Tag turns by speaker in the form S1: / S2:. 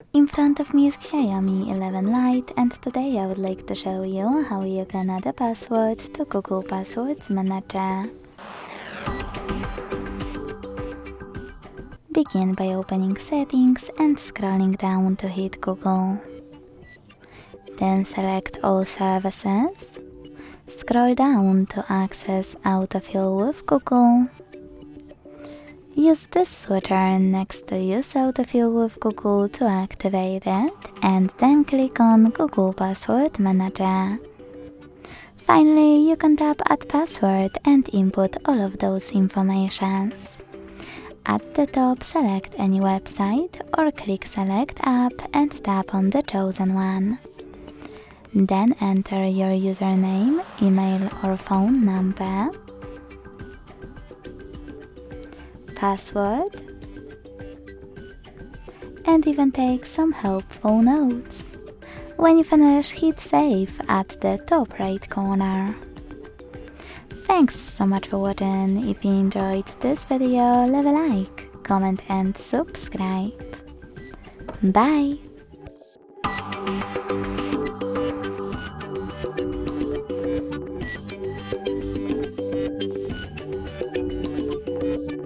S1: In front of me is Xiaomi 11 Lite, and today I would like to show you how you can add a password to Google Passwords Manager. Begin by opening Settings and scrolling down to hit Google. Then select All Services. Scroll down to access Autofill with Google. Use this switcher next to Use Autofill with Google to activate it, and then click on Google Password Manager. Finally, you can tap Add Password and input all of those informations. At the top, select any website or click Select App and tap on the chosen one. Then enter your username, email or phone number, password, and even take some helpful notes. When you finish, hit Save at the top right corner. Thanks so much for watching. If you enjoyed this video, leave a like, comment and subscribe. Bye!